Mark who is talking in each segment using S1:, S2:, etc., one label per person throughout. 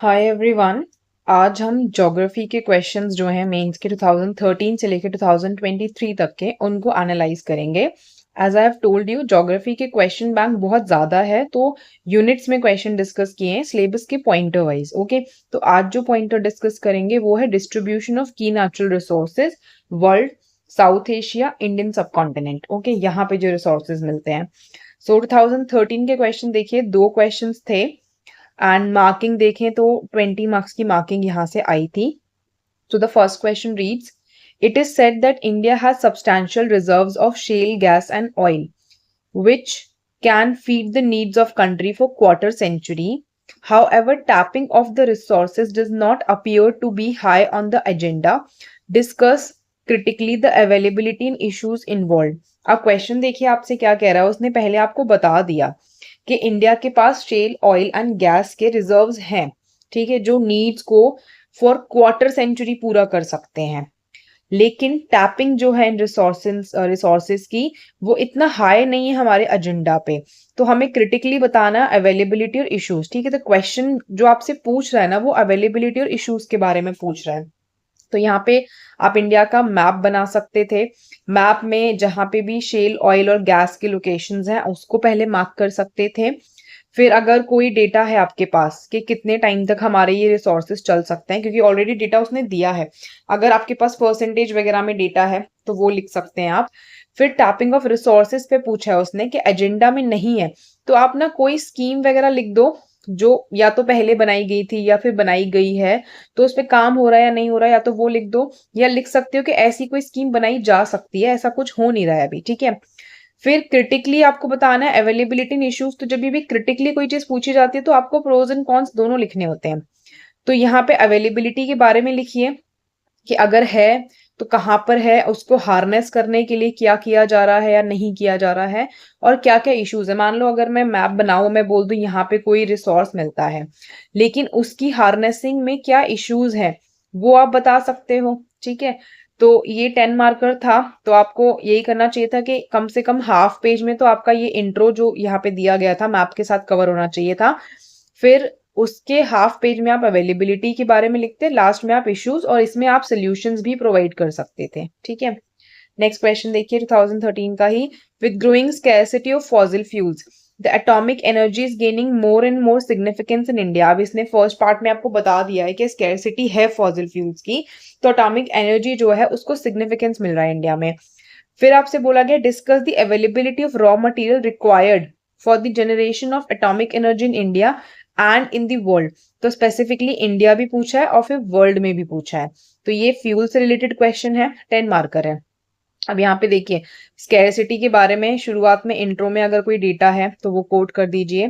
S1: Hi everyone. आज हम geography के क्वेश्चंस जो हैं मेंस के 2013 से लेकर 2023 तक के उनको एनालाइज करेंगे। As I have told you, geography के क्वेश्चन बैंक बहुत ज़्यादा है, तो यूनिट्स में क्वेश्चन डिस्कस किए हैं सिलेबस के पॉइंटर वाइज। ओके, तो आज जो पॉइंटर डिस्कस करेंगे वो है डिस्ट्रीब्यूशन ऑफ की natural resources world, south Asia, Indian सब कॉन्टिनेंट। ओके, यहाँ पे जो रिसोर्सेज मिलते हैं। सो 2013 के क्वेश्चन देखिए, दो क्वेश्चन थे एंड मार्किंग देखें तो 20 मार्क्स की मार्किंग यहाँ से आई थी। So the first question reads, it is said that India has substantial reserves of shale gas and oil, which can feed the needs of country for quarter century. However, tapping of the resources does not appear to be high on the agenda. Discuss critically the availability and issues involved. अब question देखिए आपसे क्या कह रहा है, उसने पहले आपको बता दिया कि इंडिया के पास शेल ऑयल एंड गैस के रिजर्व्स हैं, ठीक है, जो नीड्स को फॉर क्वार्टर सेंचुरी पूरा कर सकते हैं। लेकिन टैपिंग जो है इन रिसोर्सेज की वो इतना हाई नहीं है हमारे एजेंडा पे, तो हमें क्रिटिकली बताना अवेलेबिलिटी और इश्यूज। ठीक है, तो क्वेश्चन जो आपसे पूछ रहा है ना वो अवेलेबिलिटी और इश्यूज के बारे में पूछ रहा है। तो यहाँ पे आप इंडिया का मैप बना सकते थे। मैप में जहाँ पे भी शेल ऑयल और गैस के लोकेशंस हैं उसको पहले मार्क कर सकते थे। फिर अगर कोई डेटा है आपके पास कि कितने टाइम तक हमारे ये रिसोर्सेज चल सकते हैं, क्योंकि ऑलरेडी डेटा उसने दिया है, अगर आपके पास परसेंटेज वगैरह में डेटा है तो वो लिख सकते हैं आप। फिर टैपिंग ऑफ रिसोर्सेज पे पूछा है उसने कि एजेंडा में नहीं है, तो आप ना कोई स्कीम वगैरह लिख दो जो या तो पहले बनाई गई थी या फिर बनाई गई है, तो उस पर काम हो रहा है या नहीं हो रहा है, या तो वो लिख दो, या लिख सकते हो कि ऐसी कोई स्कीम बनाई जा सकती है, ऐसा कुछ हो नहीं रहा है अभी। ठीक है, फिर क्रिटिकली आपको बताना है अवेलेबिलिटी इन इश्यूज। तो जब भी क्रिटिकली कोई चीज पूछी जाती है तो आपको प्रोज एंड कॉन्स दोनों लिखने होते हैं। तो यहाँ पे अवेलेबिलिटी के बारे में लिखिए कि अगर है तो कहाँ पर है, उसको हार्नेस करने के लिए क्या किया जा रहा है या नहीं किया जा रहा है, और क्या क्या इश्यूज है। मान लो अगर मैं मैप बनाऊं, मैं बोल दूं यहाँ पे कोई रिसोर्स मिलता है, लेकिन उसकी हार्नेसिंग में क्या इश्यूज है वो आप बता सकते हो। ठीक है, तो ये 10 मार्कर था, तो आपको यही करना चाहिए था कि कम से कम हाफ पेज में तो आपका ये इंट्रो जो यहाँ पे दिया गया था मैप के साथ कवर होना चाहिए था। फिर उसके हाफ पेज में आप अवेलेबिलिटी के बारे में लिखते, लास्ट में आप इश्यूज, और इसमें आप सोल्यूशंस भी प्रोवाइड कर सकते थे। ठीक है, नेक्स्ट क्वेश्चन देखिए 2013 का ही। With growing scarcity of fossil fuels the atomic energy is gaining more and more significance in India. अब इसने फर्स्ट पार्ट में आपको बता दिया है कि स्कैरसिटी है फॉसिल फ्यूल्स की, तो एटॉमिक एनर्जी जो है उसको सिग्निफिकेंस मिल रहा है इंडिया में। फिर आपसे बोला गया discuss the availability of raw material required for the generation of atomic energy in India and in the world. तो स्पेसिफिकली इंडिया भी पूछा है और फिर वर्ल्ड में भी पूछा है, तो ये फ्यूल से रिलेटेड क्वेश्चन है, 10 मार्कर है। अब यहाँ पे देखिए स्कैरसिटी के बारे में शुरुआत में इंट्रो में अगर कोई डेटा है तो वो कोट कर दीजिए,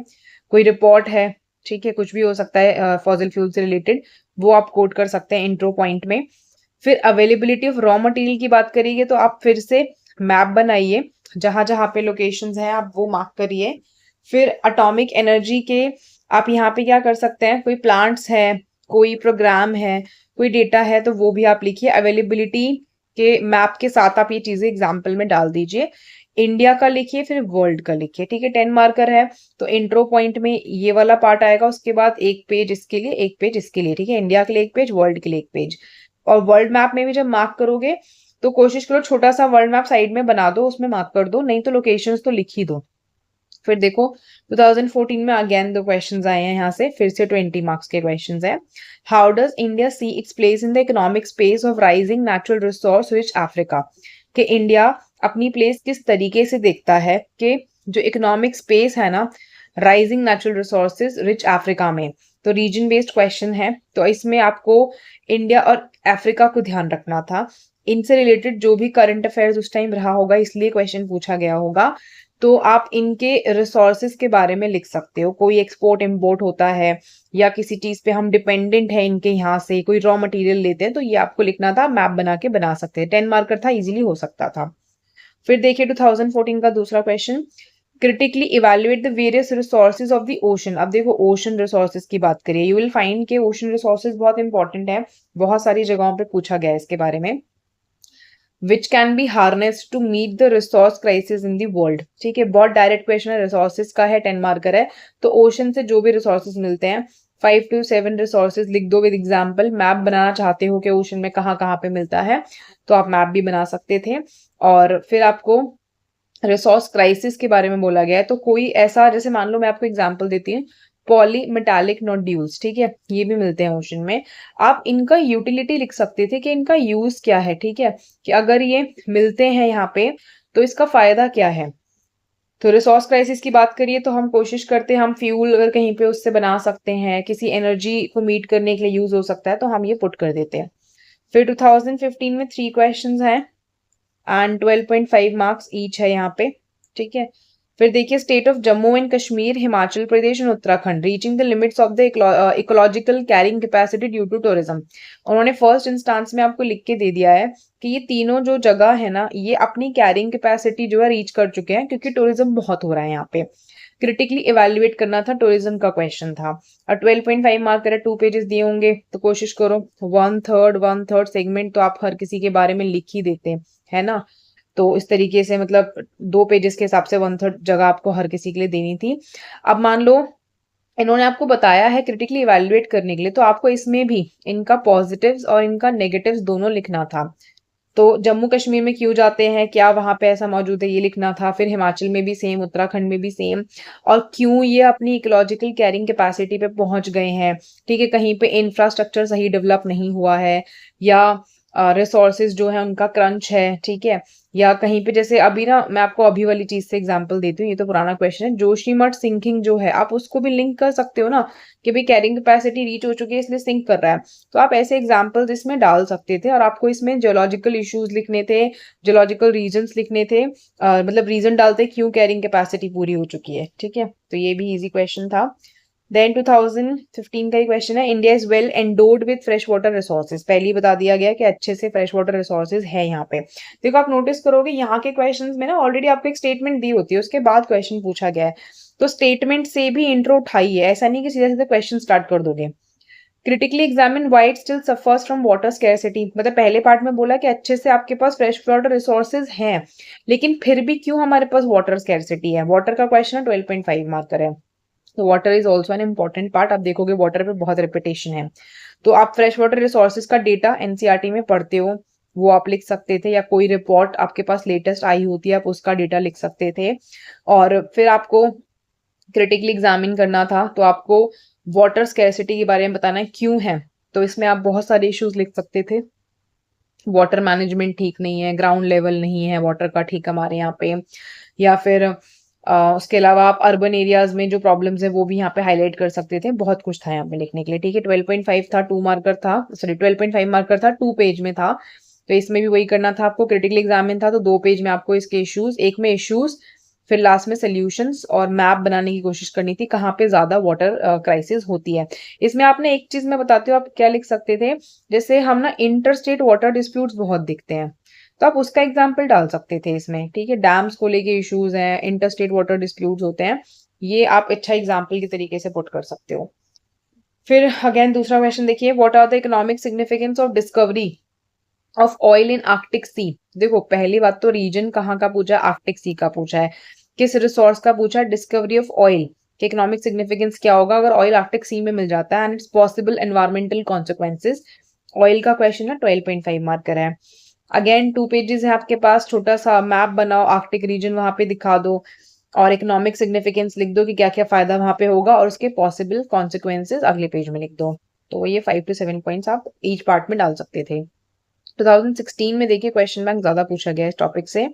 S1: कोई रिपोर्ट है, ठीक है, कुछ भी हो सकता है फॉसिल फ्यूल से रिलेटेड, वो आप कोट कर सकते हैं इंट्रो पॉइंट में। फिर अवेलेबिलिटी ऑफ रॉ मटेरियल की बात करिए तो आप फिर से मैप बनाइए, जहां जहां पे लोकेशंस हैं आप वो मार्क करिए। फिर एटॉमिक एनर्जी के आप यहाँ पे क्या कर सकते हैं, कोई प्लांट्स है, कोई प्रोग्राम है, कोई डेटा है, तो वो भी आप लिखिए। अवेलेबिलिटी के मैप के साथ आप ये चीजें एग्जाम्पल में डाल दीजिए। इंडिया का लिखिए फिर वर्ल्ड का लिखिए। ठीक है, 10 मार्कर है, तो इंट्रो पॉइंट में ये वाला पार्ट आएगा, उसके बाद एक पेज इसके लिए, एक पेज इसके लिए। ठीक है, इंडिया के लिए एक पेज, वर्ल्ड के लिए एक पेज। और वर्ल्ड मैप में भी जब मार्क करोगे तो कोशिश करो छोटा सा वर्ल्ड मैप साइड में बना दो, उसमें मार्क कर दो, नहीं तो लोकेशंस तो लिख ही दो। फिर देखो 2014 में अगेन दो क्वेश्चंस आए हैं यहाँ से, फिर से 20 मार्क्स के क्वेश्चंस हैं। How does India see its place in the economic space of rising natural resource rich Africa. कि इंडिया अपनी प्लेस किस तरीके से देखता है कि जो इकोनॉमिक स्पेस है ना rising natural resources rich Africa में। तो रीजन बेस्ड क्वेश्चन है, तो इसमें आपको इंडिया और अफ्रीका को ध्यान रखना था। इनसे रिलेटेड जो भी करंट अफेयर्स उस टाइम रहा होगा इसलिए क्वेश्चन पूछा गया होगा, तो आप इनके रिसोर्सेज के बारे में लिख सकते हो। कोई एक्सपोर्ट इंपोर्ट होता है या किसी चीज पे हम डिपेंडेंट है इनके यहाँ से, कोई रॉ मटेरियल लेते हैं, तो ये आपको लिखना था, मैप बना के बना सकते हैं। 10 मार्कर था, इजीली हो सकता था। फिर देखिए 2014 का दूसरा question, critically evaluate the various resources of the ocean. अब देखो ओशन रिसोर्सेज की बात करिए, यू विल फाइंड के ओशन रिसोर्सेज बहुत इंपॉर्टेंट है, बहुत सारी जगहों पे पूछा गया है इसके बारे में। Which can be harness to meet the resource crisis in the world. ठीक है, बहुत डायरेक्ट क्वेश्चन है, रिसोर्सेज का है, 10 मार्कर है। तो ओशन से जो भी रिसोर्सेज मिलते हैं, 5 to 7 रिसोर्सेज लिख दो विद एग्जाम्पल। मैप बनाना चाहते हो कि ओशन में कहाँ कहाँ पे मिलता है, तो आप मैप भी बना सकते थे। और फिर आपको रिसोर्स क्राइसिस के बारे में बोला गया है, तो कोई ऐसा, जैसे मान लो मैं आपको एग्जांपल देती हूँ, पॉली मेटालिक नोड्यूल्स, ठीक है, ये भी मिलते हैं ओशन में। आप इनका यूटिलिटी लिख सकते थे कि इनका यूज क्या है, ठीक है, कि अगर ये मिलते हैं यहाँ पे तो इसका फायदा क्या है। तो रिसोर्स क्राइसिस की बात करिए तो हम कोशिश करते हैं, हम फ्यूल अगर कहीं पे उससे बना सकते हैं, किसी एनर्जी को मीट करने के लिए यूज हो सकता है, तो हम ये पुट कर देते हैं। फिर 2015 में 3 क्वेश्चंस हैं एंड 12.5 मार्क्स ईच है यहाँ पे, ठीक है। फिर देखिए, state of Jammu and Kashmir, Himachal Pradesh and Uttarakhand reaching the limits of the ecological carrying capacity due to tourism. उन्होंने फर्स्ट इंस्टांस में आपको लिख के दे दिया है कि ये तीनों जो जगह है ना, ये अपनी कैरिंग कैपेसिटी जो है रीच कर चुके हैं, क्योंकि टूरिज्म बहुत हो रहा है यहाँ पे। क्रिटिकली इवेल्युएट करना था, टूरिज्म का क्वेश्चन था। और 12.5 मार्क करें, 2 पेजेस दिए होंगे, तो कोशिश करो 1/3 सेगमेंट तो आप हर किसी के बारे में लिख ही देते है ना। तो इस तरीके से मतलब 2 पेजेस के हिसाब से 1/3 जगह आपको हर किसी के लिए देनी थी। अब मान लो इन्होंने आपको बताया है क्रिटिकली इवैल्यूएट करने के लिए, तो आपको इसमें भी इनका पॉजिटिव्स और इनका नेगेटिव्स दोनों लिखना था। तो जम्मू कश्मीर में क्यों जाते हैं, क्या वहां पे ऐसा मौजूद है, ये लिखना था। फिर हिमाचल में भी सेम, उत्तराखंड में भी सेम, और क्यों ये अपनी इकोलॉजिकल कैरिंग कैपेसिटी पे पहुंच गए हैं, ठीक है। कहीं पे इंफ्रास्ट्रक्चर सही डेवलप नहीं हुआ है, या रिसोर्सेज जो है उनका क्रंच है, ठीक है। या कहीं पे जैसे अभी ना, मैं आपको अभी वाली चीज से एग्जांपल देती हूँ, ये तो पुराना क्वेश्चन है, जोशीमठ सिंकिंग जो है, आप उसको भी लिंक कर सकते हो ना, कि भाई कैरिंग कैपेसिटी रीच हो चुकी है इसलिए सिंक कर रहा है। तो आप ऐसे एग्जांपल्स इसमें डाल सकते थे, और आपको इसमें जियोलॉजिकल इश्यूज लिखने थे, जियोलॉजिकल रीजंस लिखने थे, मतलब रीजन डालते क्यों कैरिंग कैपेसिटी पूरी हो चुकी है, ठीक है। तो ये भी इजी क्वेश्चन था। देन 2015 का ही क्वेश्चन है, India is well endowed with fresh water resources. पहले ही बता दिया गया कि अच्छे से फ्रेश वाटर रिसोर्सेज है यहाँ पे। देखो, आप नोटिस करोगे यहाँ के क्वेश्चंस में ना ऑलरेडी आपको एक स्टेटमेंट दी होती है, उसके बाद क्वेश्चन पूछा गया है, तो स्टेटमेंट से भी इंट्रो उठाई है, ऐसा नहीं कि सीधा सीधा क्वेश्चन स्टार्ट कर दोगे। Critically examine why it still suffers from water scarcity, मतलब पहले पार्ट में बोला कि अच्छे से आपके पास फ्रेश वाटर रिसोर्सेज हैं, लेकिन फिर भी क्यों हमारे पास वाटर स्कैरसिटी है। वाटर का क्वेश्चन है, 12.5 मार्कर है। तो water is also an important part. आप देखोगे वाटर पे बहुत रिपीटेशन है, तो आप फ्रेश वाटर रिसोर्सेज का डेटा एनसीईआरटी में पढ़ते हो, वो आप लिख सकते थे, या कोई रिपोर्ट आपके पास लेटेस्ट आई होती है आप उसका डेटा लिख सकते थे। और फिर आपको क्रिटिकली एग्जामिन करना था, तो आपको वाटर स्कैरसिटी के बारे में बताना है क्यों है। तो इसमें आप बहुत सारे इश्यूज लिख सकते थे, वाटर मैनेजमेंट ठीक नहीं है, ग्राउंड लेवल नहीं है वाटर का ठीक हमारे यहाँ पे, या फिर उसके अलावा आप अर्बन एरियाज में जो प्रॉब्लम्स है वो भी यहाँ पे हाईलाइट कर सकते थे। बहुत कुछ था यहाँ पे लिखने के लिए, ठीक है। 12.5 था, 2 मार्कर था, सॉरी 12.5 मार्कर था, 2 पेज में था, तो इसमें भी वही करना था आपको। क्रिटिकल एग्जामिन था, तो 2 पेज में आपको इसके इश्यूज, एक में इश्यूज, फिर लास्ट में सोल्यूशंस और मैप बनाने की कोशिश करनी थी कहाँ पे ज्यादा वाटर क्राइसिस होती है। इसमें आपने एक चीज मैं बताती हूँ, आप क्या लिख सकते थे, जैसे हम ना इंटर स्टेट वाटर डिस्प्यूट्स बहुत दिखते हैं, तो आप उसका एग्जाम्पल डाल सकते थे इसमें, ठीक है। डैम्स को लेके इश्यूज हैं, इंटर स्टेट वाटर डिस्प्यूट्स होते हैं, ये आप अच्छा एग्जाम्पल के तरीके से पुट कर सकते हो। फिर अगेन दूसरा क्वेश्चन देखिए, what are the economic significance of discovery of oil in Arctic sea. देखो, पहली बात तो रीजन कहाँ का पूछा है, आर्कटिक सी का पूछा है। किस रिसोर्स का पूछा है, डिस्कवरी ऑफ ऑयल के इकोनॉमिक सिग्निफिकेंस क्या होगा अगर ऑयल आर्कटिक सी में मिल जाता है, and it's possible environmental consequences. Oil का क्वेश्चन है, 12.5 मार्कर है। अगेन 2 पेजेस है आपके पास, छोटा सा मैप बनाओ, आर्कटिक रीजन वहां पे दिखा दो, और इकोनॉमिक सिग्निफिकेंस लिख दो कि क्या क्या फायदा वहां पे होगा, और उसके पॉसिबल कॉन्सिक्वेंसेज अगले पेज में लिख दो। तो ये 5 to 7 पॉइंट्स आप ईच पार्ट में डाल सकते थे। 2016 में देखिए क्वेश्चन बैंक ज्यादा पूछा गया इस टॉपिक से।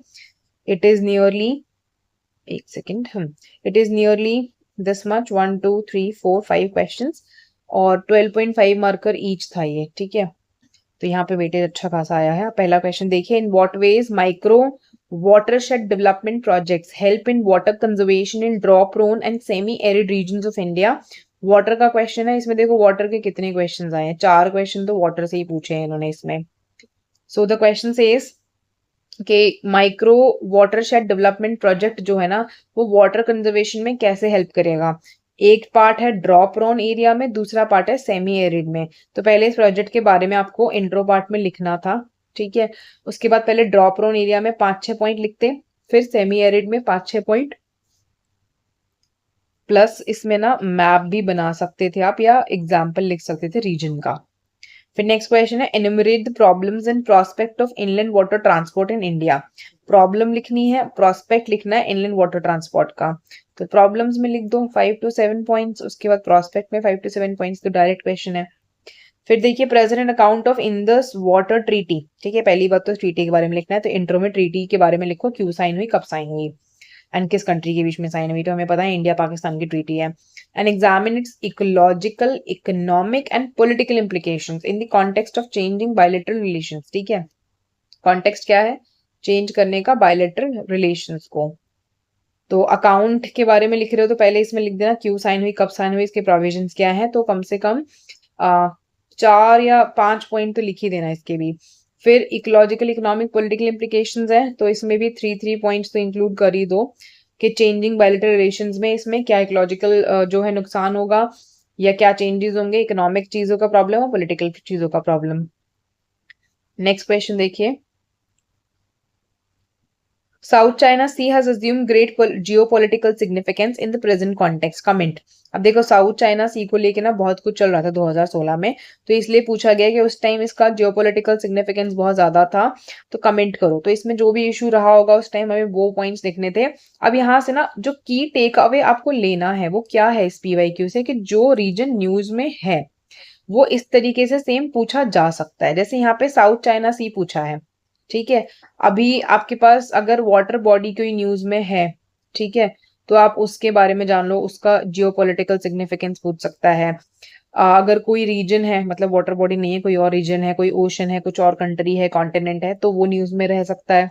S1: इट इज नियरली, एक second, it is nearly this much, 1 2 3 4 5 question, और 12.5 मार्कर ईच था ये, ठीक है। तो यहाँ पे वेटेज अच्छा खासा आया है। पहला क्वेश्चन देखिए, in what ways micro watershed development projects help in water conservation in drop prone and semi arid regions of India. Water का क्वेश्चन है, इसमें देखो वाटर के कितने क्वेश्चंस आए हैं, 4 क्वेश्चन तो वाटर से ही पूछे हैं इन्होंने इसमें। सो द क्वेश्चन सेज कि माइक्रो वाटरशेड डेवलपमेंट प्रोजेक्ट जो है ना, वो वाटर कंजर्वेशन में कैसे हेल्प करेगा। एक पार्ट है ड्रॉप प्रोन एरिया में, दूसरा पार्ट है सेमी एरिड में। तो पहले इस प्रोजेक्ट के बारे में आपको इंट्रो पार्ट में लिखना था, ठीक है। उसके बाद पहले ड्रॉप प्रोन एरिया में 5-6 पॉइंट लिखते, फिर सेमी एरिड में 5-6 पॉइंट, प्लस इसमें ना मैप भी बना सकते थे आप, या एग्जाम्पल लिख सकते थे रीजन का। फिर नेक्स्ट क्वेश्चन है, enumerate the problems and prospect of inland water transport in India. Problem लिखनी है, प्रोस्पेक्ट लिखना है इनलैंड वाटर ट्रांसपोर्ट का। तो प्रॉब्लम्स में लिख दो 5 to 7 पॉइंट्स, उसके बाद प्रोस्पेक्ट में 5 to 7 पॉइंट्स, तो डायरेक्ट क्वेश्चन है। फिर देखिए, present account of Indus water treaty. ठीक है, पहली बात तो ट्रीटी के बारे में लिखना है, तो इंट्रो में ट्रीटी के बारे में लिखो, क्यों साइन हुई, कब साइन हुई, एंड किस कंट्री के बीच में साइन हुई। तो हमें पता है इंडिया पाकिस्तान की ट्रीटी है। And examine it's ecological, economic and political implications in the context of changing bilateral relations. ठीक है, कॉन्टेक्स्ट क्या है, चेंज करने का बायलैटरल रिलेशंस को। तो अकाउंट के बारे में लिख रहे हो तो पहले इसमें लिख देना क्यों साइन हुई, कब साइन हुई, इसके प्रोविजंस क्या है। तो कम से कम 4 या 5 पॉइंट तो लिख ही देना इसके भी। फिर इकोलॉजिकल, इकोनॉमिक, पॉलिटिकल इम्प्लीकेशंस है, तो इसमें भी 3 पॉइंट्स तो इंक्लूड कर ही दो कि चेंजिंग बायलैटरल रिलेशंस में इसमें क्या इकोलॉजिकल जो है नुकसान होगा या क्या चेंजेस होंगे, इकोनॉमिक चीजों का प्रॉब्लम और पॉलिटिकल चीजों का प्रॉब्लम। नेक्स्ट क्वेश्चन देखिए, south China sea has assumed great geopolitical significance in the present context. Comment. अब देखो, साउथ चाइना सी को लेके ना बहुत कुछ चल रहा था 2016 में, तो इसलिए पूछा गया कि उस टाइम इसका जियोपॉलिटिकल सिग्निफिकेंस बहुत ज्यादा था। तो कमेंट करो, तो इसमें जो भी इशू रहा होगा उस टाइम हमें वो पॉइंट्स लिखने थे। अब यहाँ से ना जो की टेक अवे आपको लेना है वो क्या है इस PYQ से, कि जो रीजन न्यूज में है वो इस तरीके से सेम पूछा जा सकता है, जैसे यहाँ पे साउथ चाइना सी पूछा है। ठीक है, अभी आपके पास अगर वाटर बॉडी कोई न्यूज में है, ठीक है, तो आप उसके बारे में जान लो, उसका जियोपॉलिटिकल सिग्निफिकेंस पूछ सकता है। अगर कोई रीजन है, मतलब वाटर बॉडी नहीं है, कोई और रीजन है, कोई ओशन है, कुछ और कंट्री है, कॉन्टिनेंट है, तो वो न्यूज में रह सकता है,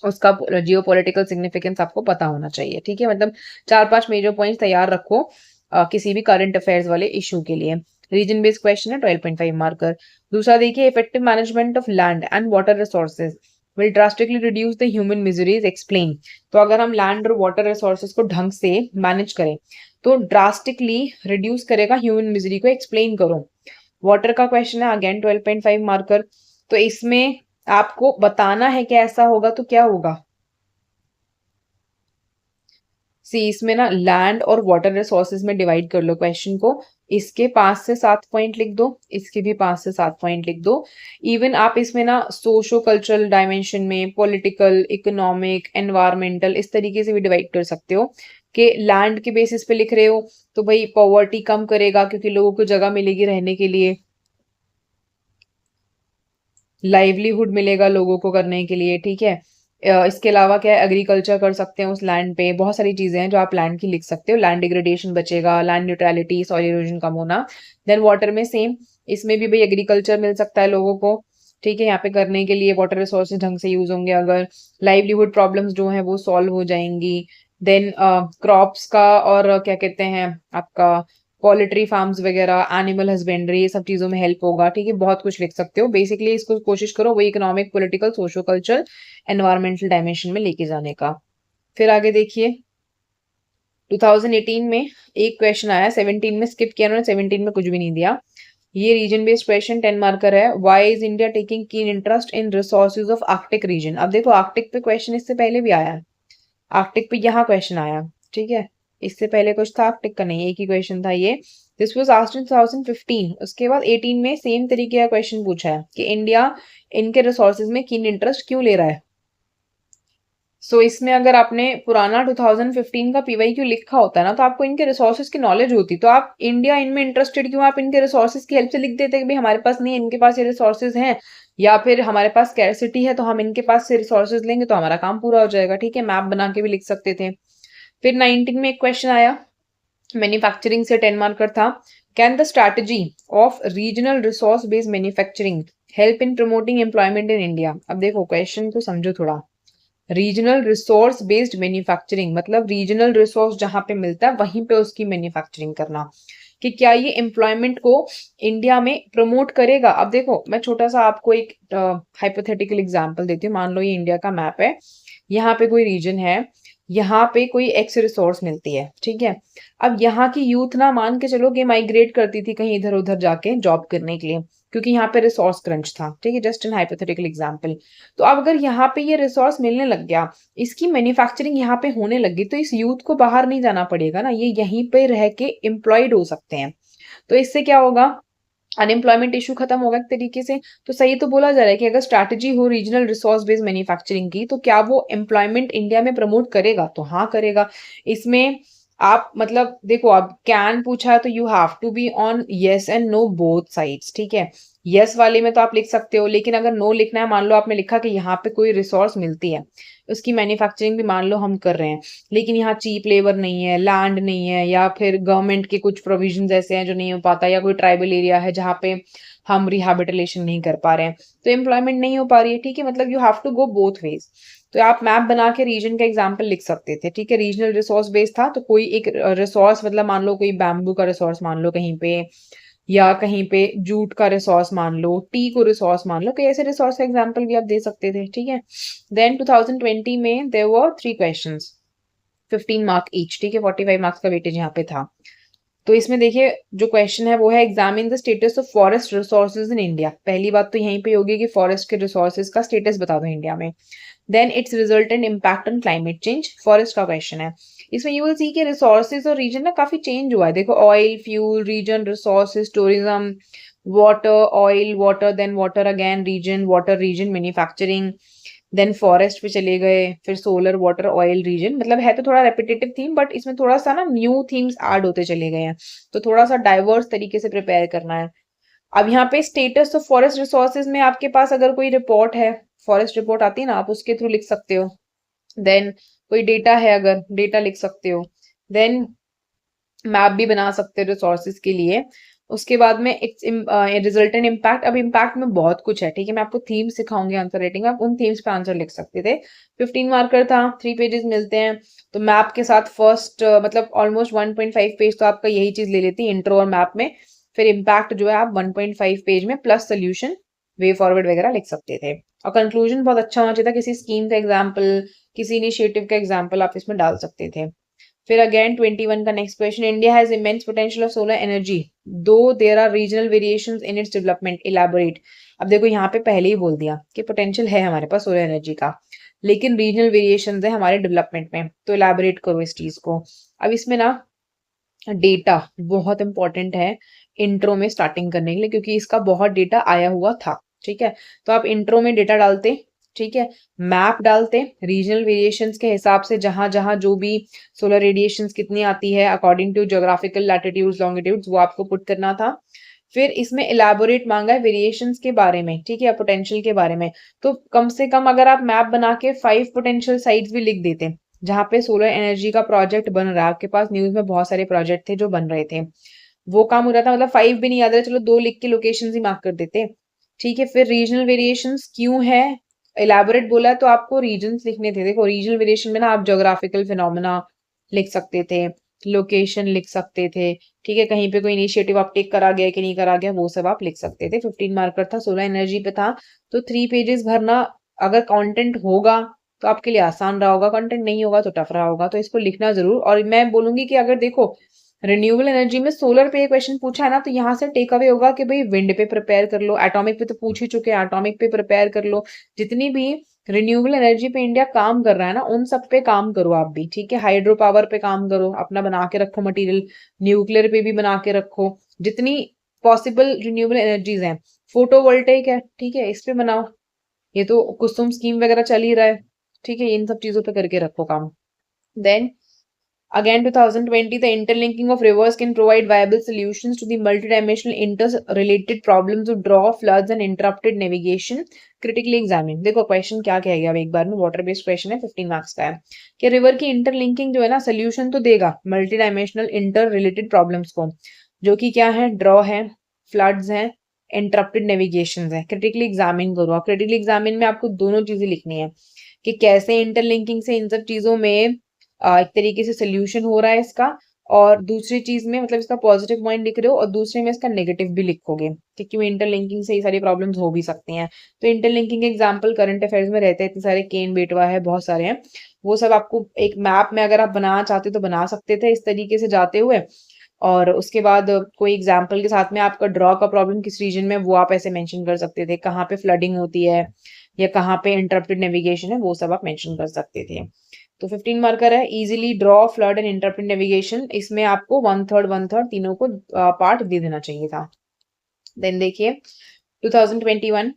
S1: उसका जियोपॉलिटिकल सिग्निफिकेंस आपको पता होना चाहिए। ठीक है, मतलब 4-5 मेजर पॉइंट्स तैयार रखो किसी भी करंट अफेयर्स वाले इशू के लिए। रीजन बेस्ड क्वेश्चन है, 12.5 मार्कर। दूसरा देखिए, effective management of land and water resources will drastically reduce the human miseries, explain. तो अगर हम लैंड और वाटर रिसोर्सेज को ढंग से मैनेज करें तो ड्रास्टिकली रिड्यूस करेगा ह्यूमन मिजरी को, एक्सप्लेन करो। वाटर का क्वेश्चन है, अगेन 12.5 मार्कर। तो इसमें आपको बताना है कि ऐसा होगा तो क्या होगा। सी, इसमें ना लैंड और वाटर रिसोर्सेज में डिवाइड कर लो क्वेश्चन को, इसके 5 से 7 पॉइंट लिख दो, इसके भी 5 से 7 पॉइंट लिख दो। इवन आप इसमें ना सोशो कल्चरल डायमेंशन में पॉलिटिकल, इकोनॉमिक, एनवायरमेंटल इस तरीके से भी डिवाइड कर सकते हो। कि लैंड के बेसिस पे लिख रहे हो तो भाई पॉवर्टी कम करेगा क्योंकि लोगों को जगह मिलेगी रहने के लिए, लाइवलीहुड मिलेगा लोगों को करने के लिए। ठीक है, इसके अलावा क्या है, एग्रीकल्चर कर सकते हैं उस लैंड पे, बहुत सारी चीजें हैं जो आप लैंड की लिख सकते हो। लैंड डिग्रेडेशन बचेगा, लैंड न्यूट्रलिटी, सॉइल इरोजन कम होना। देन वाटर में सेम, इसमें भी भाई एग्रीकल्चर मिल सकता है लोगों को। ठीक है, यहाँ पे करने के लिए वाटर रिसोर्सेज ढंग से यूज होंगे, अगर लाइवलीहुड प्रॉब्लम्स जो है वो सॉल्व हो जाएंगी। देन क्रॉप्स का और क्या कहते हैं आपका पोल्ट्री फार्म्स वगैरह, एनिमल हस्बेंड्री, ये सब चीजों में हेल्प होगा। ठीक है, बहुत कुछ लिख सकते हो। बेसिकली इसको कोशिश करो वो economic, political, socio culture, environmental dimension में लेके जाने का। फिर आगे देखिए, 2018 में एक क्वेश्चन आया, 17 में स्किप किया उन्होंने, 17 में कुछ भी नहीं दिया। ये रीजन बेस्ड क्वेश्चन 10 मार्कर है। Why is India taking keen interest in resources of Arctic region. अब देखो, आर्कटिक पे क्वेश्चन इससे पहले भी आया है, आर्कटिक पे यहाँ क्वेश्चन आया। ठीक है, इससे पहले कुछ था आर्कटिक का नहीं, एक ही क्वेश्चन था ये। This was asked in 2015। उसके बाद 18 में सेम तरीके का क्वेश्चन पूछा है कि इंडिया इनके रिसोर्सेज में कीन इंटरेस्ट क्यों ले रहा है। सो इसमें अगर आपने पुराना 2015 का PYQ लिखा होता है ना, तो आपको इनके रिसोर्सेज की नॉलेज होती, तो आप इंडिया इनमें इंटरेस्टेड क्यों, आप इनके रिसोर्सेज की हेल्प से लिख देते कि भाई हमारे पास नहीं है, इनके पास ये रिसोर्सेज हैं, या फिर हमारे पास स्कैरसिटी है तो हम इनके पास से रिसोर्सेज लेंगे तो हमारा काम पूरा हो जाएगा। ठीक है, मैप बना के भी लिख सकते थे। फिर 19 में एक क्वेश्चन आया, मैन्युफैक्चरिंग से 10 मार्कर था। Can the strategy of regional resource based manufacturing help in promoting employment in India. अब देखो क्वेश्चन को समझो थोड़ा। रीजनल रिसोर्स बेस्ड मैन्युफैक्चरिंग मतलब रीजनल रिसोर्स जहां पे मिलता है वहीं पे उसकी मैन्युफैक्चरिंग करना, कि क्या ये एम्प्लॉयमेंट को इंडिया में प्रमोट करेगा। अब देखो, मैं छोटा सा आपको एक हाइपोथेटिकल एग्जांपल देती हूँ। मान लो ये इंडिया का मैप है, यहाँ पे कोई रीजन है, यहाँ पे कोई एक्स रिसोर्स मिलती है, ठीक है। अब यहाँ की यूथ ना मान के चलो कि माइग्रेट करती थी कहीं इधर उधर जाके जॉब करने के लिए, क्योंकि यहाँ पे रिसोर्स क्रंच था, ठीक है, जस्ट एन हाइपोथेटिकल एग्जांपल। तो अब अगर यहाँ पे ये रिसोर्स मिलने लग गया, इसकी मैन्युफैक्चरिंग यहाँ पे होने लगी, तो इस यूथ को बाहर नहीं जाना पड़ेगा ना, ये यहीं पे रह के एम्प्लॉयड हो सकते हैं। तो इससे क्या होगा, अनएम्प्लॉयमेंट इशू खत्म होगा एक तरीके से। तो सही तो बोला जा रहा है कि अगर स्ट्रैटेजी हो रीजनल रिसोर्स बेस्ड मैन्युफैक्चरिंग की, तो क्या वो एम्प्लॉयमेंट इंडिया में प्रमोट करेगा? तो हाँ करेगा। इसमें आप मतलब देखो, अब कैन पूछा है तो you have to be on yes and no both sides, ठीक है। येस वाले में तो आप लिख सकते हो, लेकिन अगर नो लिखना है, मान लो आपने लिखा कि यहाँ पे कोई रिसोर्स मिलती है, उसकी मैन्युफैक्चरिंग भी मान लो हम कर रहे हैं, लेकिन यहाँ चीप लेबर नहीं है, लैंड नहीं है, या फिर गवर्नमेंट के कुछ प्रोविजंस ऐसे हैं जो नहीं हो पाता, या कोई ट्राइबल एरिया है जहाँ पे हम रिहैबिलिटेशन नहीं कर पा रहे हैं, तो एम्प्लॉयमेंट नहीं हो पा रही है, ठीक है। मतलब you have to go both ways. तो आप मैप बना के रीजन का एग्जाम्पल लिख सकते थे, ठीक है। रीजनल रिसोर्स बेस्ड था, तो कोई एक रिसोर्स, मतलब मान लो कोई बैम्बू का रिसोर्स मान लो कहीं पे, या कहीं पे जूट का रिसोर्स मान लो, टी को रिसोर्स मान लो, कोई ऐसे रिसोर्स का एग्जांपल भी आप दे सकते थे, ठीक है। देन 2020 में there were 3 questions, 15 mark each, ठीक है, 45 मार्क्स का वेटेज यहाँ पे था। तो इसमें देखिए जो क्वेश्चन है वो है examine the status of forest resources in India. पहली बात तो यहीं पे होगी कि फॉरेस्ट के रिसोर्सेज का स्टेटस बता दो इंडिया में। Then its resultant impact on climate change, forest का क्वेश्चन है। इसमें यू विल सी के रिसोर्सेज और रीजन ना काफी चेंज हुआ है। देखो, oil, fuel, region, resources, tourism, water, oil, water, then water again, region, water, region, manufacturing, then forest पे चले गए, फिर सोलर, वाटर, ऑयल, रीजन। मतलब है तो थोड़ा रेपिटेटिव थीम, बट इसमें थोड़ा सा ना न्यू थीम्स ऐड होते चले गए हैं, तो थोड़ा सा डाइवर्स तरीके से प्रिपेयर करना है। अब यहाँ पे स्टेटस ऑफ फॉरेस्ट रिसोर्सेज में आपके पास अगर कोई रिपोर्ट है, फॉरेस्ट रिपोर्ट आती है ना, आप उसके थ्रू लिख सकते हो। देन कोई डेटा है, अगर डेटा लिख सकते हो। देन मैप भी बना सकते हो रिसोर्सेज के लिए। उसके बाद में इट्स रिजल्टेंट इम्पैक्ट। अब इम्पैक्ट में बहुत कुछ है, ठीक है, मैं आपको थीम सिखाऊंगी आंसर राइटिंग, आप उन थीम्स पे आंसर लिख सकते थे। 15 मार्कर था, 3 पेजेस मिलते हैं। तो मैप के साथ फर्स्ट मतलब ऑलमोस्ट 1.5 पेज तो आपका यही चीज ले लेती है, इंट्रो और मैप में। फिर इम्पैक्ट जो है आप 1.5 पेज में प्लस सोल्यूशन, वे फॉरवर्ड वगैरह लिख सकते थे। और कंक्लूजन बहुत अच्छा होना चाहिए था, किसी स्कीम का एग्जाम्पल, किसी इनिशिएटिव का एग्जाम्पल आप इसमें डाल सकते थे। फिर अगेन 21 का next question, India has immense potential of solar energy though there are regional variations in its development, elaborate. अब देखो यहाँ पे पहले ही बोल दिया कि पोटेंशियल है हमारे पास सोलर एनर्जी का, लेकिन रीजनल वेरिएशंस है हमारे डेवलपमेंट में, तो इलैबोरेट करो इस चीज को। अब इसमें ना डेटा बहुत इंपॉर्टेंट है इंट्रो में स्टार्टिंग करने के लिए, क्योंकि इसका बहुत डेटा आया हुआ था, ठीक है। तो आप इंट्रो में डेटा डालते, ठीक है, मैप डालते, रीजनल वेरिएशंस के हिसाब से जहां जहां जो भी सोलर रेडिएशंस कितनी आती है according to geographical latitudes longitudes, वो आपको पुट करना था। फिर इसमें इलैबोरेट मांगा है वेरिएशंस के बारे में, ठीक है, पोटेंशियल के बारे में। तो कम से कम अगर आप मैप बना के 5 पोटेंशियल साइट्स भी लिख देते जहां पे सोलर एनर्जी का प्रोजेक्ट बन रहा है, आपके पास न्यूज में बहुत सारे प्रोजेक्ट थे जो बन रहे थे, वो काम हो रहा था, मतलब 5 भी नहीं याद है, चलो 2 लिख के लोकेशन ही मार्क कर देते, ठीक है। फिर रीजनल वेरिएशंस क्यों है, इलैबोरेट बोला है तो आपको रीजन्स लिखने थे। देखो रीजनल वेरिएशन में ना आप ज्योग्राफिकल फिनोमेना लिख सकते थे, लोकेशन लिख सकते थे, ठीक है, कहीं पे कोई इनिशिएटिव आप टेक करा गया कि नहीं करा गया, वो सब आप लिख सकते थे। 15 मार्कर था, सोलर एनर्जी पे था, तो 3 पेजेस भरना अगर कंटेंट होगा तो आपके लिए आसान रहा होगा, कंटेंट नहीं होगा तो टफ रहा होगा, तो इसको लिखना जरूर। और मैं बोलूंगी कि अगर देखो रिन्यूएबल एनर्जी में सोलर पे क्वेश्चन पूछा है ना, तो यहाँ से टेक अवे होगा कि भाई विंड पे प्रिपेयर कर लो, एटॉमिक पे तो पूछ ही चुके हैं, एटॉमिक पे प्रिपेयर कर लो। जितनी भी रिन्यूएबल एनर्जी पे इंडिया काम कर रहा है ना, उन सब पे काम करो आप भी, ठीक है। हाइड्रो पावर पे काम करो, अपना बना के रखो मटेरियल, न्यूक्लियर पे भी बना के रखो, जितनी पॉसिबल रिन्यूएबल एनर्जीज हैं। फोटोवोल्टेइक है, ठीक है, इस पे बनाओ, ये तो कुसुम स्कीम वगैरह चल ही रहा है, ठीक है, इन सब चीजों पे करके रखो काम। Then again 2020, the interlinking of rivers can provide viable solutions to the multidimensional interrelated problems of drought, floods and interrupted navigation. Critically examine. देखो क्वेश्चन क्या कहेगा, अब एक बार में वाटर बेस्ड क्वेश्चन है, 15 मार्क्स का है, कि रिवर की इंटरलिंकिंग जो है ना सोल्यूशन तो देगा multi dimensional inter related problems को, जो कि क्या है, ड्रॉ है, फ्लड्स है, इंटरप्टेड नेविगेशन है। क्रिटिकली एग्जामिन करो, क्रिटिकली एग्जामिन में आपको दोनों चीजें लिखनी है कि कैसे इंटरलिंकिंग से इन सब चीजों में एक तरीके से सोल्यूशन हो रहा है इसका, और दूसरी चीज में मतलब इसका पॉजिटिव पॉइंट लिख रहे हो और दूसरे में इसका नेगेटिव भी लिखोगे, क्योंकि इंटरलिंकिंग से ये सारी प्रॉब्लम्स हो भी सकती हैं। तो इंटरलिंकिंग के एग्जाम्पल करंट अफेयर्स में रहते हैं, इतने सारे केन बेटवा है, बहुत सारे हैं, वो सब आपको एक मैप में अगर आप बनाना चाहते तो बना सकते थे इस तरीके से जाते हुए। और उसके बाद कोई एग्जाम्पल के साथ में आपका ड्रॉ का प्रॉब्लम किस रीजन में, वो आप ऐसे मेंशन कर सकते थे, कहाँ पे फ्लडिंग होती है या कहाँ पे इंटरप्टेड नेविगेशन है, वो सब आप मेंशन कर सकते थे। तो 15 मार्कर है, easily draw, flood and interrupted navigation, इसमें आपको 1/3 तीनों को पार्ट दे देना चाहिए था। देन देखिए 2021,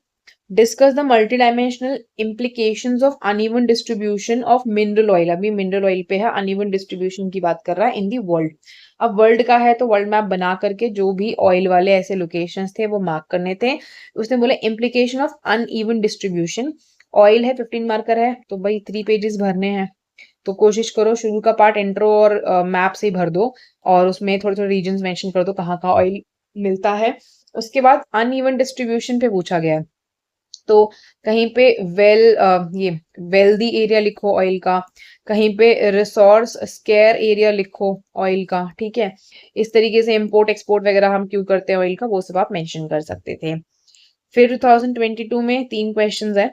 S1: discuss the multi dimensional implications of uneven distribution of mineral oil. अभी मिनरल ऑयल पे है, अनइवन डिस्ट्रीब्यूशन की बात कर रहा है इन दी वर्ल्ड। अब वर्ल्ड का है तो वर्ल्ड मैप बना करके जो भी ऑयल वाले ऐसे लोकेशंस थे वो मार्क करने थे। उसने बोला implication of uneven distribution, oil है 15 मार्कर है, तो भाई 3 पेजेस भरने हैं। तो कोशिश करो शुरू का पार्ट इंट्रो और मैप से ही भर दो और उसमें थोड़े थोड़े रीजन मेंशन कर दो कहाँ कहाँ ऑयल मिलता है। उसके बाद अनइवन डिस्ट्रीब्यूशन पे पूछा गया है, तो कहीं पे ये वेल्दी एरिया लिखो ऑयल का, कहीं पे रिसोर्स स्केयर एरिया लिखो ऑयल का, ठीक है। इस तरीके से इंपोर्ट एक्सपोर्ट वगैरह हम क्यों करते हैं ऑयल का, वो सब आप मेंशन कर सकते थे। फिर 2022 में 3 क्वेश्चंस है,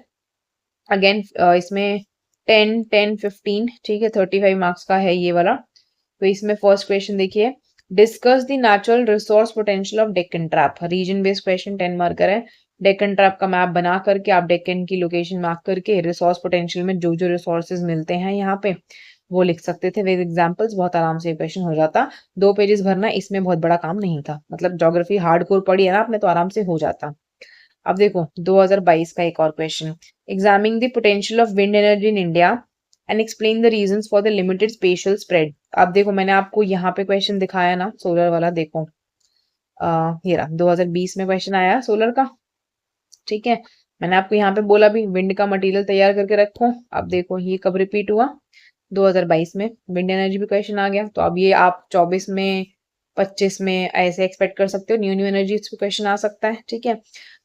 S1: अगेन इसमें 10, 10, 15, ठीक है, 35 मार्क्स का है ये वाला। तो इसमें फर्स्ट क्वेश्चन देखिए, discuss the natural resource potential of Deccan trap, region based question 10 marker है। डेक्कन ट्रैप का मैप बना करके आप डेक्कन की लोकेशन मार्क करके रिसोर्स पोटेंशियल में जो जो रिसोर्सेज मिलते हैं यहाँ पे वो लिख सकते थे विद एग्जांपल्स, बहुत आराम से क्वेश्चन हो जाता। 2 पेजेस भरना इसमें बहुत बड़ा काम नहीं था, मतलब ज्योग्राफी हार्डकोर पढ़ी है ना आपने तो आराम से हो जाता। अब देखो 2022 का एक और question, examining the potential of wind energy in India and explain the reasons for the limited special spread. अब देखो मैंने आपको यहाँ पे क्वेश्चन दिखाया ना सोलर वाला, देखो ये रहा 2020 में क्वेश्चन आया सोलर का, ठीक है। मैंने आपको यहाँ पे बोला भी विंड का मटेरियल तैयार करके रखो। अब देखो ये कब रिपीट हुआ, 2022 में विंड एनर्जी भी क्वेश्चन आ गया। तो अब ये आप 24 में 25 में ऐसे एक्सपेक्ट कर सकते हो, न्यू न्यू एनर्जी क्वेश्चन आ सकता है, ठीक है।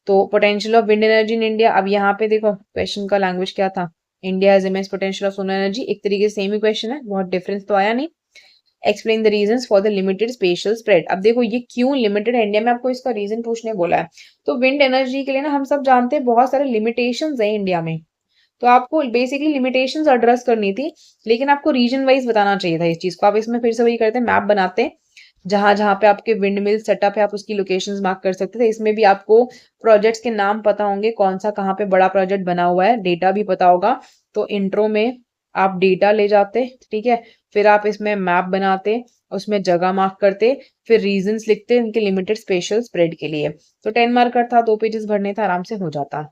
S1: तो potential of wind energy in India, अब यहाँ पे देखो क्वेश्चन का लैंग्वेज क्या था, India has immense potential of solar energy, एक तरीके से सेम ही क्वेश्चन है, बहुत डिफरेंस तो आया नहीं। Explain the reasons for the limited special spread, अब देखो ये क्यों लिमिटेड है इंडिया में, आपको इसका रीजन पूछने बोला है। तो विंड एनर्जी के लिए ना हम सब जानते हैं बहुत सारे लिमिटेशंस हैं इंडिया में, तो आपको बेसिकली लिमिटेशंस एड्रेस करनी थी, लेकिन आपको रीजन वाइज बताना चाहिए था इस चीज को। आप इसमें फिर से वही करते हैं, मैप बनाते, जहां जहां पे आपके विंड मिल सेटअप है आप उसकी लोकेशंस मार्क कर सकते थे। इसमें भी आपको प्रोजेक्ट्स के नाम पता होंगे, कौन सा कहाँ पे बड़ा प्रोजेक्ट बना हुआ है, डेटा भी पता होगा। तो इंट्रो में आप डेटा ले जाते, ठीक है, फिर आप इसमें मैप बनाते, उसमें जगह मार्क करते, फिर रीजंस लिखते इनके लिमिटेड स्पेशल स्प्रेड के लिए। तो 10 मार्कर था, 2 पेजेस भरने था, आराम से हो जाता।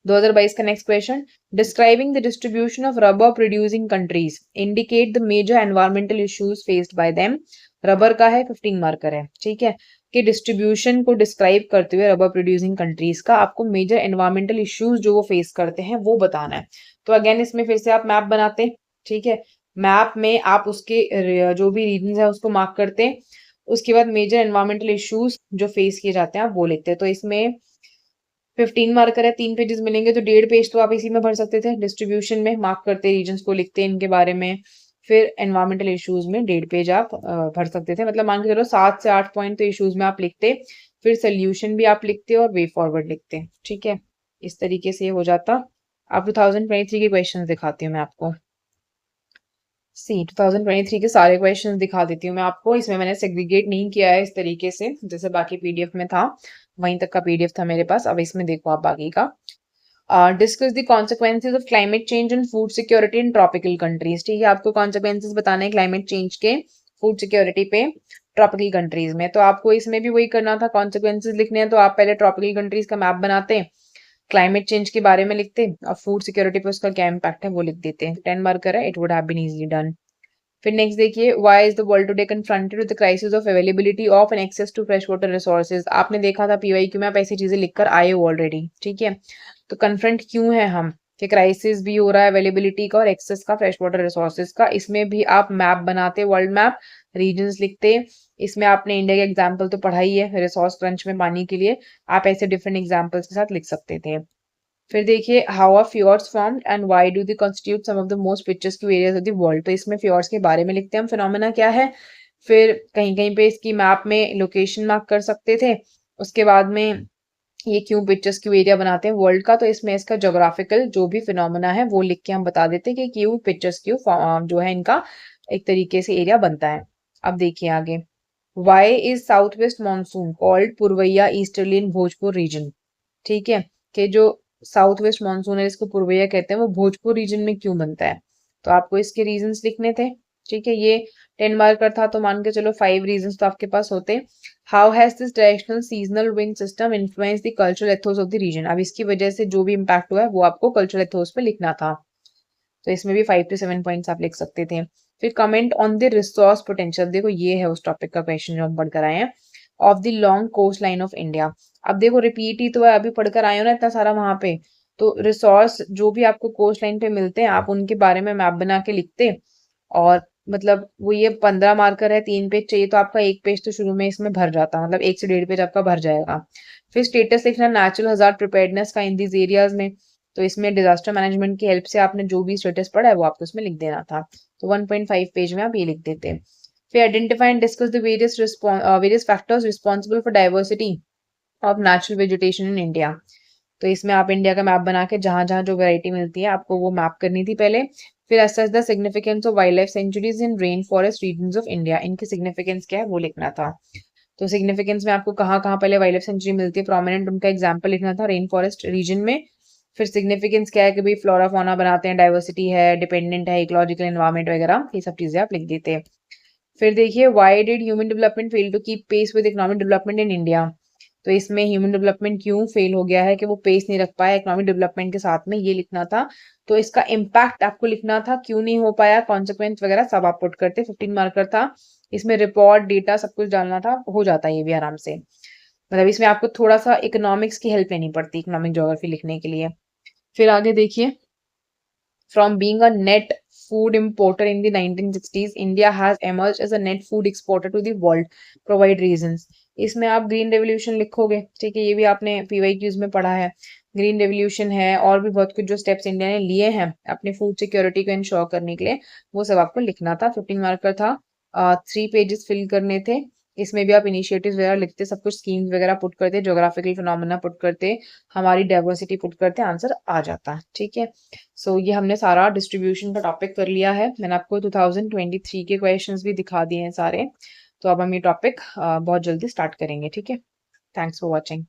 S1: 2022 का next question, describing the distribution of rubber producing countries, indicate the major environmental issues faced by them. Rubber का है 15 मार्कर है, ठीक है, कि डिस्ट्रीब्यूशन को डिस्क्राइब करते हुए रबर प्रोड्यूसिंग कंट्रीज का आपको मेजर एनवायरमेंटल इश्यूज जो वो फेस करते हैं वो बताना है। तो अगेन इसमें फिर से आप मैप बनाते, ठीक है, मैप में आप उसके जो भी रीजन है उसको मार्क करते, उसके बाद मेजर एनवायरमेंटल इश्यूज जो फेस किए जाते हैं आप वो लिखते हैं। तो इसमें 15 मार्कर है, 3 पेजेस मिलेंगे, तो 1.5 पेज तो आप इसी में भर सकते थे, डिस्ट्रीब्यूशन में मार्क करते रीजन्स को लिखते इनके बारे में, फिर एनवायरमेंटल इश्यूज में 1.5 पेज आप भर सकते थे, मतलब मान के चलो 7 से 8 पॉइंट तो इश्यूज में आप लिखते, फिर सोल्यूशन भी आप लिखते और वे फॉरवर्ड लिखते, ठीक है। इस तरीके से हो जाता। अब 2023 के क्वेश्चन दिखाती हूँ मैं आपको, 2023 के सारे क्वेश्चंस दिखा देती हूँ मैं आपको। इसमें मैंने सेग्रीगेट नहीं किया है इस तरीके से जैसे बाकी पीडीएफ में था, वहीं तक का पीडीएफ था मेरे पास। अब इसमें देखो आप बाकी का, discuss the consequences of climate change and food security in tropical countries, ठीक है, आपको कॉन्सिक्वेंसेज बताने हैं क्लाइमेट चेंज के फूड सिक्योरिटी पे ट्रॉपिकल कंट्रीज में। तो आपको इसमें भी वही करना था, कॉन्सिक्वेंसेज लिखने हैं, तो आप पहले ट्रॉपिकल कंट्रीज का मैप बनाते, क्लाइमेट चेंज के बारे में लिखते और फूड सिक्योरिटी पे उसका क्या इम्पैक्ट है वो लिख देते हैं। 10 मार्कर है, it would have been easily done. फिर नेक्स्ट देखिए, why is the world today confronted with the crisis of availability of and access to fresh water resources. आपने देखा था पीवाईक्यू में, आप ऐसी चीजें लिखकर आए हो ऑलरेडी, ठीक है। तो कन्फ्रंट क्यों है हम कि क्राइसिस भी हो रहा है अवेलेबिलिटी का और एक्सेस का फ्रेश वाटर रिसोर्सेज का, इसमें भी आप मैप बनाते, वर्ल्ड मैप, रीजन्स लिखते। इसमें आपने इंडिया का एग्जाम्पल तो पढ़ा ही है, रिसोर्स क्रंच में पानी के लिए आप ऐसे डिफरेंट एग्जाम्पल्स के साथ लिख सकते थे। फिर देखिए how are fjords formed and why do they constitute some of the most picturesque areas of the world. तो इसमें फ्योर्ड्स के बारे में लिखते हैं हम, फिनोमेना क्या है, फिर कहीं कहीं पे इसकी मैप में लोकेशन मार्क कर सकते थे, उसके बाद में ये क्यों पिक्चर्स क्यों एरिया बनाते हैं वर्ल्ड का, तो इसमें इसका जोग्राफिकल जो भी फिनोमेना है वो लिख के हम बता देते हैं कि क्यों पिक्चर्स क्यों जो है इनका एक तरीके से एरिया बनता है। अब देखिए आगे, why is south west monsoon called purvaiya easterly in Bhojpur region. ठीक है, कि जो साउथ वेस्ट मानसून है जिसको पूर्वैया कहते हैं वो भोजपुर रीजन में क्यों बनता है, तो आपको इसके रीजंस लिखने थे। ठीक है, ये 10 मार्कर था तो मान के चलो 5 रीजंस तो आपके पास होते। How has this directional seasonal wind system influence the cultural ethos of the region. अब इसकी वजह से जो भी इम्पैक्ट हुआ है वो आपको कल्चरल एथोस पे लिखना था, तो इसमें भी 5 to 7 पॉइंट्स आप लिख सकते थे। फिर comment on the resource potential, देखो ये है उस टॉपिक का क्वेश्चन जो हम पढ़कर आए हैं, of the long coast line of India. अब देखो रिपीट ही तो है, अभी पढ़कर आए हो ना इतना सारा वहां पे, तो रिसोर्स जो भी आपको कोस्ट लाइन पे मिलते हैं आप उनके बारे में मैप बना के लिखते, और मतलब वो ये 15 मार्कर है, 3 पेज चाहिए तो आपका एक पेज तो शुरू में इसमें भर जाता, मतलब 1 से 1.5 पेज आपका भर जाएगा। फिर स्टेटस लिखना नेचुरल हजार्ड प्रिपेयर्डनेस का इन दीज एरियाज में, तो इसमें डिजास्टर मैनेजमेंट की हेल्प से आपने जो भी स्टेटस पढ़ा है वो आपको इसमें लिख देना था, तो 1.5 पेज में आप ये लिख देते। फिर identify and discuss the various factors responsible for diversity of natural vegetation in India. तो इसमें आप इंडिया का मैप बना के जहां जहां जो वैरायटी मिलती है आपको वो मैप करनी थी पहले। फिर assess the significance of wild life sanctuaries in rain forest region of India, इनकी सिग्निफिकेंस क्या है वो लिखना था। तो सिग्निफिकेंस में आपको कहाँ कहाँ पहले वाइल्ड लाइफ सेंचुरी मिलती है प्रोमिनेंट उनका एग्जाम्पल लिखना था रेन फॉरेस्ट रीजन में। फिर सिग्निफिकेंस क्या है कि भाई फ्लोरा फौना बनाते हैं, डाइवर्सिटी है, डिपेंडेंट है, इकोलॉजिकल एनवायरमेंट वगैरह, ये सब चीजें आप लिख देते। फिर देखिए why did human development fail to keep pace with economic development in India. तो इसमें ह्यूमन डेवलपमेंट क्यों फेल हो गया है कि वो पेस नहीं रख पाया इकोनॉमिक डेवलपमेंट के साथ में, ये लिखना था। तो इसका इम्पैक्ट आपको लिखना था, क्यों नहीं हो पाया, कॉन्सिक्वेंस वगैरह सब आप पुट करते। 15 मार्कर था, इसमें रिपोर्ट डेटा सब कुछ डालना था, हो जाता है ये भी आराम से। मतलब इसमें आपको थोड़ा सा इकोनॉमिक्स की हेल्प लेनी पड़ती है इकोनॉमिक ज्योग्राफी लिखने के लिए। फिर आगे देखिए, from being a net food importer in the 1960s, India has emerged as a net food exporter to the world. Provide reasons. इसमें आप ग्रीन रेवोल्यूशन लिखोगे, ठीक है, ये भी आपने PYQs में पढ़ा है। ग्रीन रेवोल्यूशन है और भी बहुत कुछ जो स्टेप्स इंडिया ने लिए हैं अपने फूड सिक्योरिटी को इंश्योर करने के लिए, वो सब आपको लिखना था। 15 मार्कर था, 3 पेजेस फिल करने थे। इसमें भी आप इनिशिएटिव्स वगैरह लिखते, सब कुछ स्कीम्स वगैरह पुट करते, ज्योग्राफिकल फिनोमेना पुट करते, हमारी डाइवर्सिटी पुट करते, आंसर आ जाता। ठीक है, सो ये हमने सारा डिस्ट्रीब्यूशन का टॉपिक कर लिया है। मैंने आपको 2023 के क्वेश्चंस भी दिखा दिए हैं सारे, तो अब हम ये टॉपिक बहुत जल्दी स्टार्ट करेंगे। ठीक है, थैंक्स फॉर वॉचिंग।